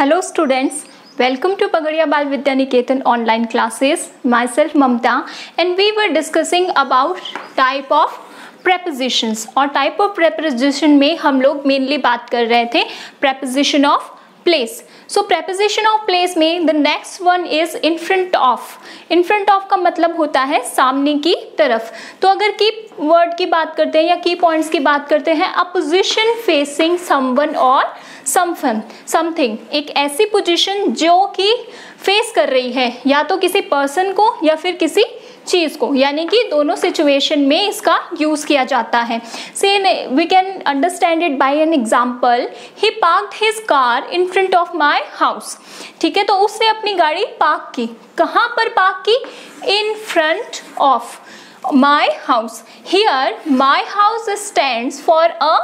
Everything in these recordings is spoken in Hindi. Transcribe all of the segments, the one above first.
Hello students, welcome to Pagadia Bal Vidya Niketan online classes. Myself Mamta and we were discussing about type of prepositions और type of preposition में हम लोग mainly बात कर रहे थे preposition of place. So preposition of place में the next one is in front of. In front of का मतलब होता है सामने की तरफ. तो अगर की वर्ड की बात करते हैं या की पॉइंट्स की बात करते हैं, a position facing someone और समथिंग, एक ऐसी पोजीशन जो कि फेस कर रही है या तो किसी पर्सन को या फिर किसी चीज को, यानी कि दोनों सिचुएशन में इसका यूज किया जाता है. So we can understand it by an example. He parked his car in front of my house. ठीक है, तो उसने अपनी गाड़ी पार्क की. कहाँ पर पार्क की? In front of my house. Here my house stands for a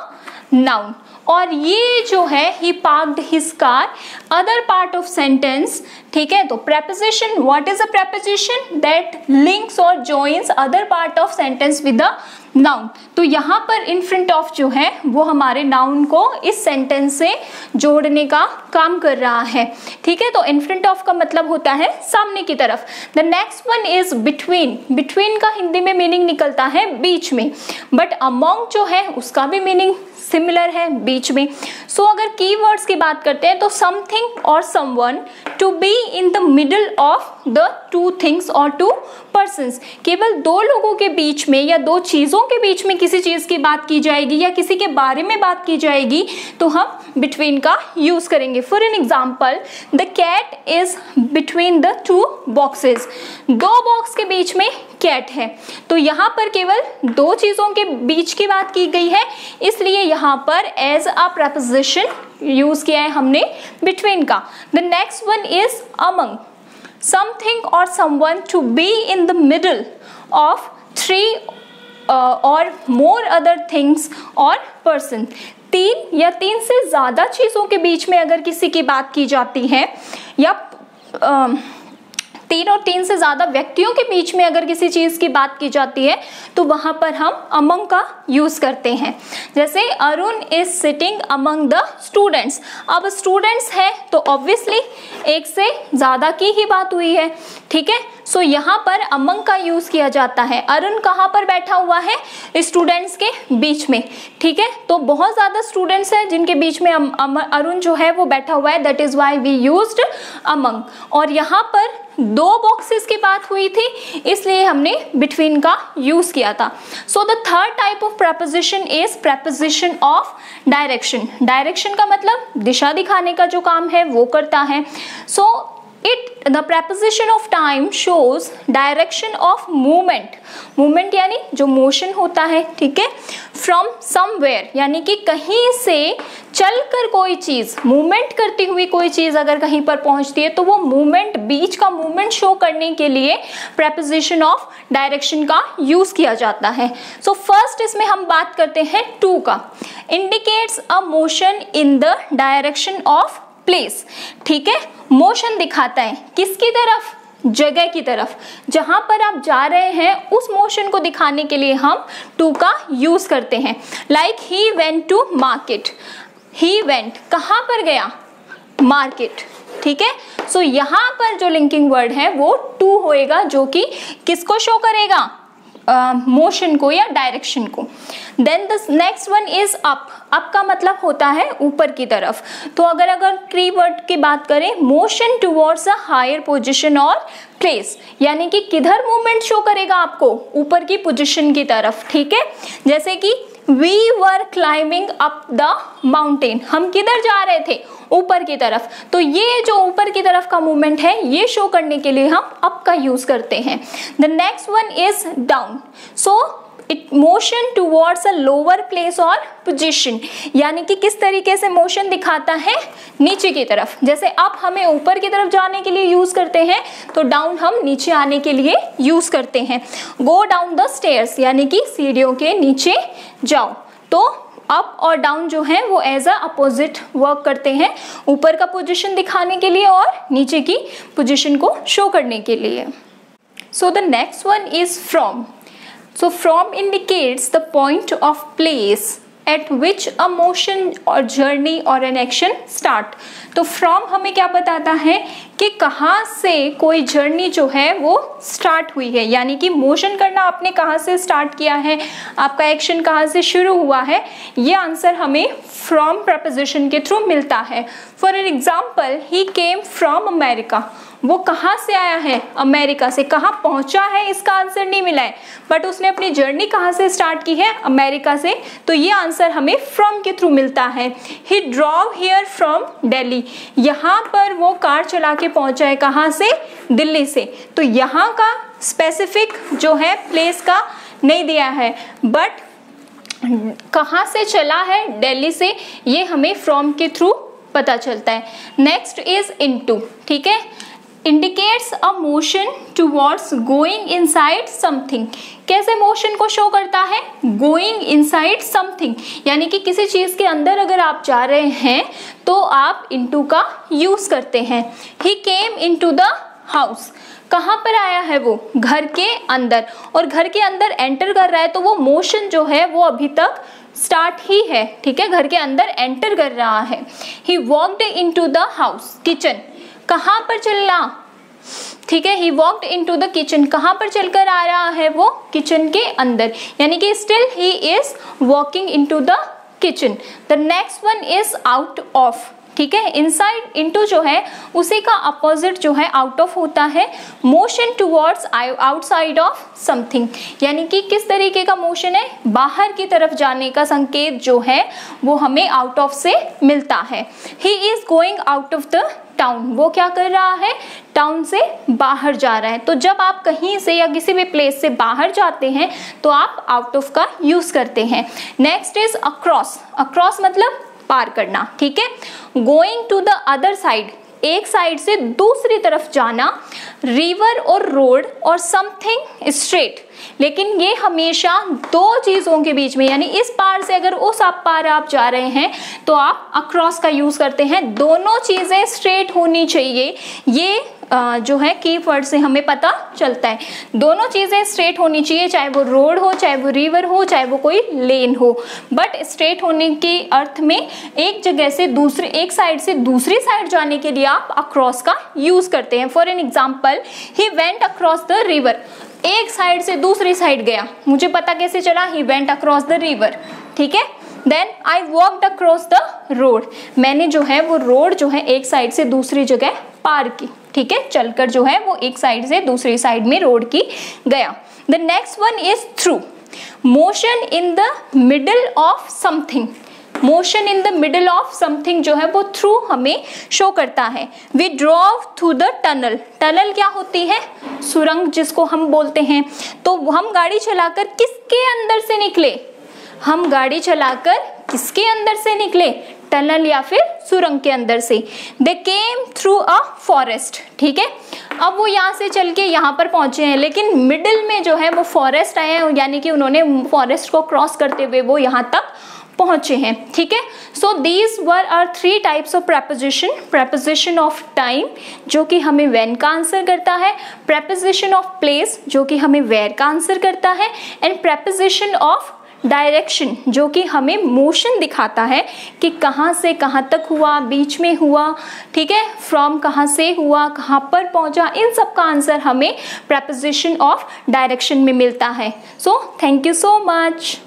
noun. और ये जो है he parked his car, other part of sentence. ठीक है, तो preposition, what is a preposition? That links or joins other part of sentence with the noun. तो यहाँ पर in front of जो है वो हमारे noun को इस sentence से जोड़ने का काम कर रहा है. ठीक है, तो in front of का मतलब होता है सामने की तरफ. The next one is between. between का हिंदी में मीनिंग निकलता है बीच में, बट among जो है उसका भी मीनिंग सिमिलर है, बीच में. सो अगर कीवर्ड्स की बात करते हैं तो समथिंग और someone, to be in the middle of the two things और टू पर्सन्स. केवल दो लोगों के बीच में या दो चीजों के बीच में किसी चीज की बात की जाएगी या किसी के बारे में बात की जाएगी तो हम बिटवीन का यूज करेंगे. For an example, the cat is between the two boxes. दो बॉक्स के बीच में कैट है, तो यहाँ पर केवल दो चीजों के बीच की बात की गई है, इसलिए यहाँ पर एज अ प्रपोजिशन यूज किया है हमने बिटवीन का. The next one is among. Something और someone to be in the middle of three और मोर अदर थिंग्स और पर्सन. तीन या तीन से ज्यादा चीजों के बीच में अगर किसी की बात की जाती है या तीन और तीन से ज्यादा व्यक्तियों के बीच में अगर किसी चीज की बात की जाती है तो वहां पर हम अमंग का यूज करते हैं. जैसे Arun is sitting among the students. अब स्टूडेंट्स है तो ऑब्वियसली एक से ज्यादा की ही बात हुई है. ठीक है, सो यहाँ पर अमंग का यूज किया जाता है. अरुण कहाँ पर बैठा हुआ है? स्टूडेंट्स के बीच में. ठीक है, तो बहुत ज्यादा स्टूडेंट्स हैं जिनके बीच में अरुण जो है वो बैठा हुआ है, that is why we used among. और यहाँ पर दो बॉक्सेस की बात हुई थी, इसलिए हमने बिटवीन का यूज किया था. So the third type of preposition is preposition of direction. Direction का मतलब दिशा दिखाने का जो काम है वो करता है. सो the preposition of time shows direction of movement. movement यानी जो मोशन होता है. ठीक है, from somewhere यानी कि कहीं से चलकर कोई चीज, मूवमेंट करती हुई कोई चीज अगर कहीं पर पहुंचती है तो वो मूवमेंट, बीच का मूवमेंट शो करने के लिए preposition of direction का यूज किया जाता है. सो फर्स्ट इसमें हम बात करते हैं टू का. indicates a motion in the direction of place. ठीक है, मोशन दिखाता है किसकी तरफ? जगह की तरफ. जहां पर आप जा रहे हैं उस मोशन को दिखाने के लिए हम टू का यूज करते हैं. Like he went to market. He went कहां पर गया? मार्केट. ठीक है, सो यहाँ पर जो लिंकिंग वर्ड है वो टू होएगा, जो कि किसको शो करेगा? मोशन को या डायरेक्शन को. Then the next one is up. Up का मतलब होता है ऊपर की तरफ. तो अगर कीवर्ड की बात करें, motion towards a higher position और प्लेस, यानी कि किधर मूवमेंट शो करेगा आपको? ऊपर की पोजीशन की तरफ. ठीक है, जैसे कि we were climbing up the mountain. हम किधर जा रहे थे? ऊपर की तरफ. तो ये जो ऊपर की तरफ का मूवमेंट है ये शो करने के लिए हम अप का यूज करते हैं. The next one is down. So it motion towards a lower place और पोजीशन, यानी कि किस तरीके से मोशन दिखाता है? नीचे की तरफ. जैसे अप हमें ऊपर की तरफ जाने के लिए यूज करते हैं तो डाउन हम नीचे आने के लिए यूज करते हैं. गो डाउन द स्टेयर्स, यानी कि सीढ़ियों के नीचे जाओ. तो अप और डाउन जो है वो एज अ अपोजिट वर्क करते हैं, ऊपर का पोजीशन दिखाने के लिए और नीचे की पोजीशन को शो करने के लिए. So the next one is from. So from indicates the point of place eight which a motion और जर्नी और एन एक्शन स्टार्ट। तो फ्रॉम हमें क्या बताता है कि कहाँ से कोई जर्नी जो है वो स्टार्ट हुई है, यानी कि मोशन करना आपने कहाँ से स्टार्ट किया है, आपका एक्शन कहाँ से शुरू हुआ है, ये आंसर हमें फ्रॉम प्रपोजिशन के थ्रू मिलता है। For an example, he came from America, वो कहाँ से आया है, अमेरिका से। कहाँ पहुंचा है इसका आंसर नहीं मिला है, बट उसने अपनी जर्नी कहाँ से स्टार्ट की है, अमेरिका से, तो ये आंसर हमें फ्रॉम के थ्रू मिलता है। ही ड्रॉव हियर फ्रॉम दिल्ली, यहाँ पर वो कार चला के पहुंचा है कहाँ से, दिल्ली से। तो यहाँ का स्पेसिफिक जो है प्लेस का नहीं दिया है, बट कहाँ से चला है, दिल्ली से, ये हमें फ्रॉम के थ्रू पता चलता है। नेक्स्ट इज इनटू, ठीक है, indicates a motion towards going inside something. कैसे मोशन को शो करता है, गोइंग इनसाइड समथिंग, यानी कि किसी चीज के अंदर अगर आप जा रहे हैं तो आप इनटू का यूज करते हैं। ही केम इनटू द हाउस, कहाँ पर आया है वो, घर के अंदर, और घर के अंदर एंटर कर रहा है तो वो मोशन जो है वो अभी तक स्टार्ट ही है, ठीक है, घर के अंदर एंटर कर रहा है। He walked into the house, kitchen, कहाँ पर चलना, ठीक है, he walked into the kitchen, कहाँ पर चलकर आ रहा है वो, किचन के अंदर, यानी कि still he is walking into the kitchen. The next one is out of, ठीक है, इनसाइड इनटू जो है उसी का अपोजिट जो है आउट ऑफ होता है। Motion towards outside of something, यानी कि किस तरीके का मोशन है, बाहर की तरफ जाने का संकेत जो है वो हमें आउट ऑफ से मिलता है। He is going out of the town, वो क्या कर रहा है, टाउन से बाहर जा रहा है। तो जब आप कहीं से या किसी भी प्लेस से बाहर जाते हैं तो आप आउट ऑफ का यूज करते हैं। नेक्स्ट इज अक्रॉस, अक्रॉस मतलब पार करना, ठीक है, going to the other side, एक साइड से दूसरी तरफ जाना, रिवर और रोड और समथिंग स्ट्रेट, लेकिन ये हमेशा दो चीजों के बीच में, यानी इस पार से अगर उस पार आप जा रहे हैं तो आप अक्रॉस का यूज करते हैं। दोनों चीजें स्ट्रेट होनी चाहिए, ये जो है कीवर्ड से हमें पता चलता है। दोनों चीजें स्ट्रेट होनी चाहिए, चाहे वो रोड हो, चाहे वो रिवर हो, चाहे वो कोई लेन हो, बट स्ट्रेट होने के अर्थ में एक जगह से दूसरे, एक साइड से दूसरी साइड जाने के लिए आप अक्रॉस का यूज करते हैं। For an example, he went across the river, एक साइड से दूसरी साइड गया, मुझे पता कैसे चला, he went across the river, ठीक है। Then I walked across the road, मैंने जो है वो रोड जो है एक साइड से दूसरी जगह पार की, ठीक है, चलकर जो है वो एक साइड से दूसरी साइड में रोड की गया। The next one is through, motion in the middle of something, motion in the middle of something जो है वो थ्रू हमें शो करता है। We drove through the tunnel, tunnel क्या होती है, सुरंग जिसको हम बोलते हैं। तो हम गाड़ी चलाकर किसके अंदर से निकले, हम गाड़ी चलाकर किसके अंदर से निकले, टनल या फिर सुरंग के अंदर से। दे केम थ्रू अ फॉरेस्ट, ठीक है, अब वो यहाँ से चल के यहाँ पर पहुंचे हैं, लेकिन मिडिल में जो है वो फॉरेस्ट आए हैं, यानी कि उन्होंने फॉरेस्ट को क्रॉस करते हुए वो यहाँ तक पहुंचे हैं, ठीक है। So these were are three types of preposition, preposition of time जो कि हमें व्हेन का आंसर करता है, प्रेपोजिशन ऑफ प्लेस जो कि हमें वेयर का आंसर करता है, एंड प्रेपोजिशन ऑफ डायरेक्शन जो कि हमें मोशन दिखाता है कि कहाँ से कहाँ तक हुआ, बीच में हुआ, ठीक है, फ्रॉम कहाँ से हुआ, कहाँ पर पहुँचा, इन सब का आंसर हमें प्रेपोजिशन ऑफ डायरेक्शन में मिलता है। So thank you so much.